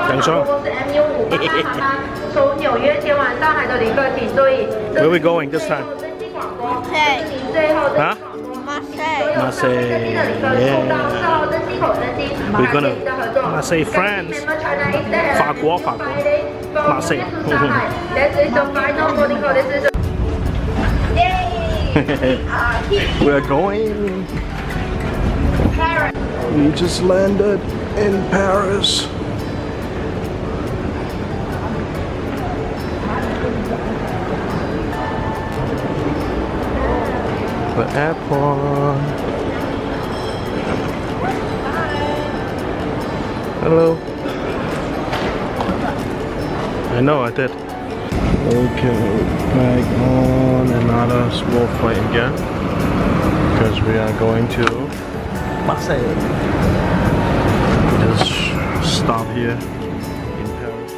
等车。从纽约前往上海的旅客请注意。Where are we going this time? Huh? Marseille. Yeah. We're gonna Marseille, France. 法国。Marseille. We're going. We just landed in Paris. The airport. Hello. I know I did. Okay, back on another small flight again because we are going to Marseille. Just stop here in Paris.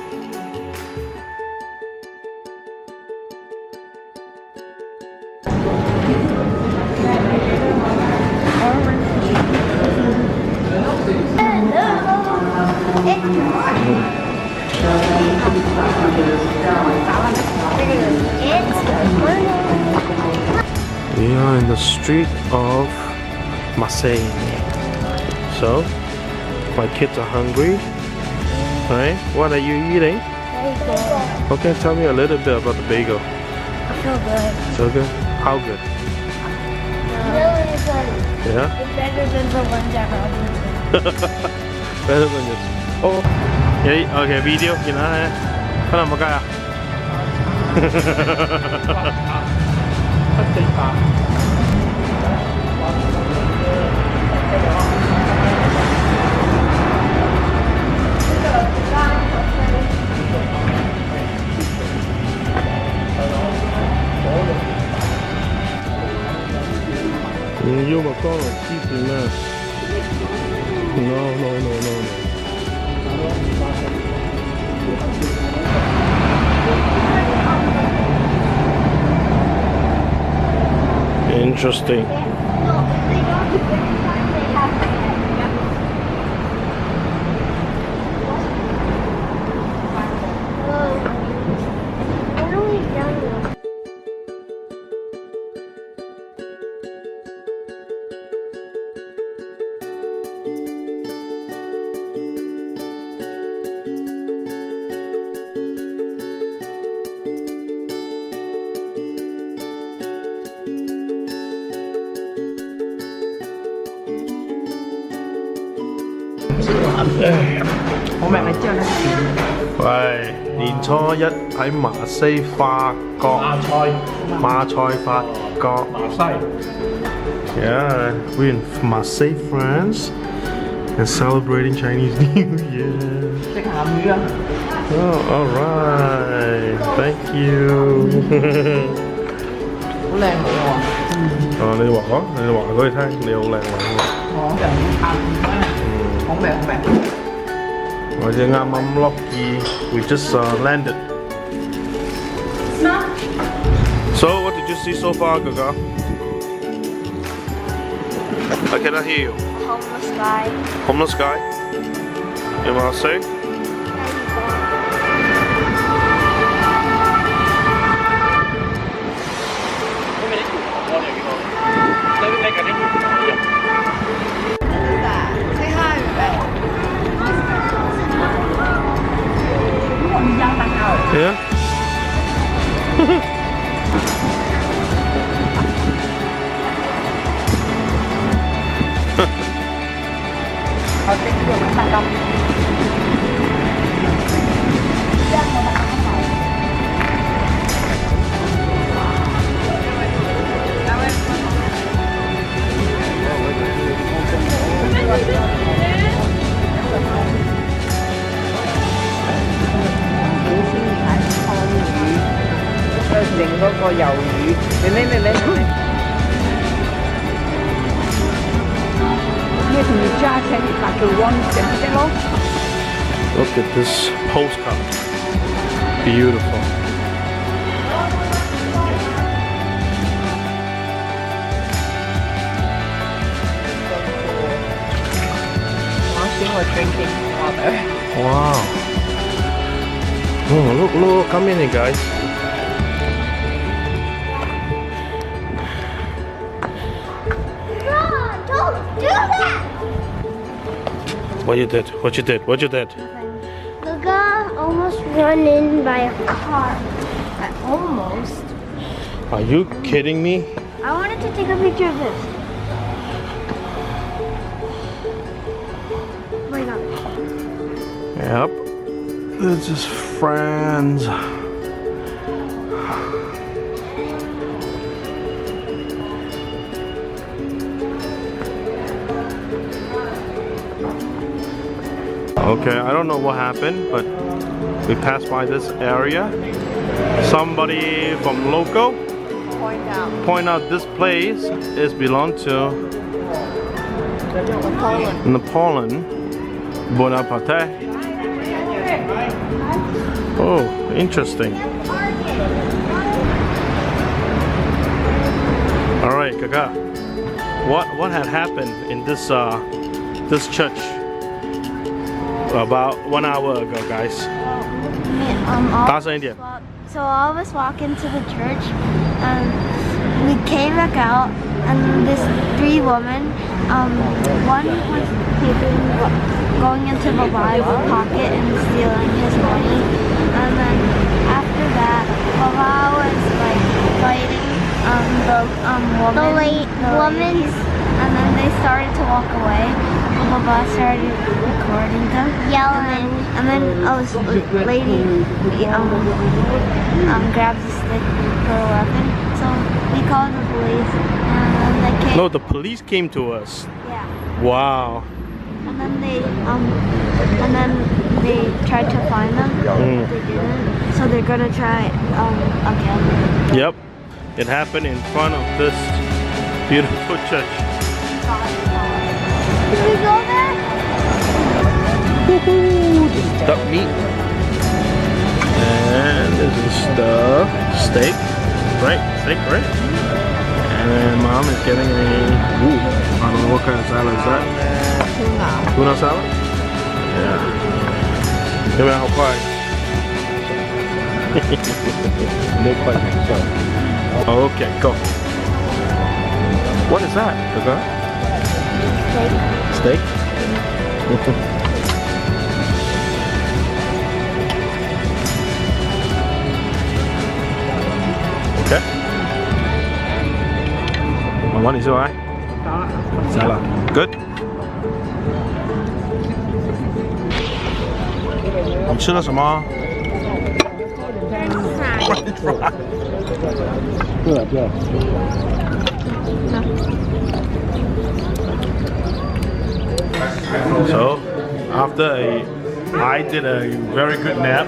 We are in the street of Marseille. So, my kids are hungry. Right? What are you eating? Bagel. Okay, tell me a little bit about the bagel. So good. So good? How good? Really good. Yeah? It's better than the ones at Robinson. Better than this. Oh. Yeah, okay, video. You know, Hello, Magaya. 你用个光了机子呢 ？No. Interesting.喂，年初一喺馬西法國，馬賽法國，Yeah, we're in Marseille, France, and celebrating Chinese New Year. Oh, all right. Thank you. 好靚女喎！哦，你話佢聽，你好靚女喎。我就拍片好明。我哋啱啱落機 we just landed. So, what did you see so far, Gaga? I cannot hear you. Homeless guy. Homeless guy? In Marseille? Say hi, Yeah? Look at this postcard. Beautiful. were drinking water. Wow. Oh, look, come in here, guys. Don't do that! What you did? What you did? What you did? The guy almost run in by a car. Almost. Are you kidding me? I wanted to take a picture of this. Oh my god. Yep. This is friends. Okay, I don't know what happened, but we passed by this area. Somebody from local point out this place is belong to Napoleon Bonaparte. Oh, interesting. All right, Kaka. What had happened in this this church about 1 hour ago, guys? So all of us walk into the church, and we came back out, and this 3 women, one was going into the Bible pocket and stealing his money, and then after that, Baba was like fighting the ladies, and then they started to walk away. Baba started recording them, yelling, and then this lady grabs a stick for a weapon. So we called the police, and then they came. No, the police came to us. Yeah. Wow. And then they tried to find them, but they didn't. So they're gonna try again. Yep. It happened in front of this beautiful church. Can we go there? Duck meat. And this is the steak. Right? Steak, right? And mom is getting a, I don't know what kind of salad is that? Tuna salad? Yeah. Give me how quiet. No quiet. Okay, go. What is that? Steak? Okay. Mama, 你吃完？来了。Good。你吃了什么？对。So, after I did a very good nap,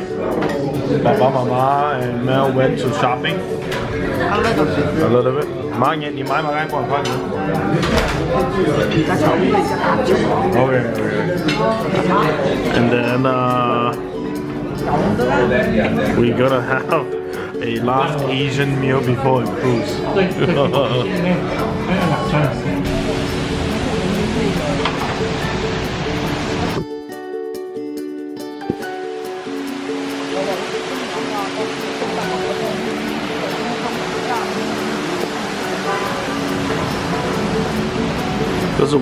Papa, Mama, and Mel went to shopping. A little bit. 妈，你买买干逛逛。Okay. And then we're gonna have a last Asian meal before a cruise. This is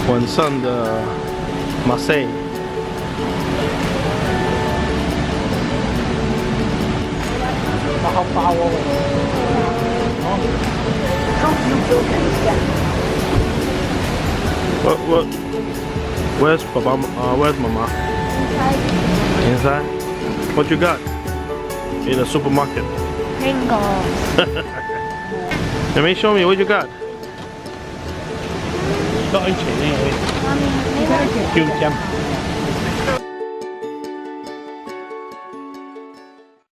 晚上的 Marseille。What? Where's Papa? Where's Mama? Inside. What you got? In the supermarket. Pringles. Let me show me what you got. Có ý chuyện này. Kêu chăm.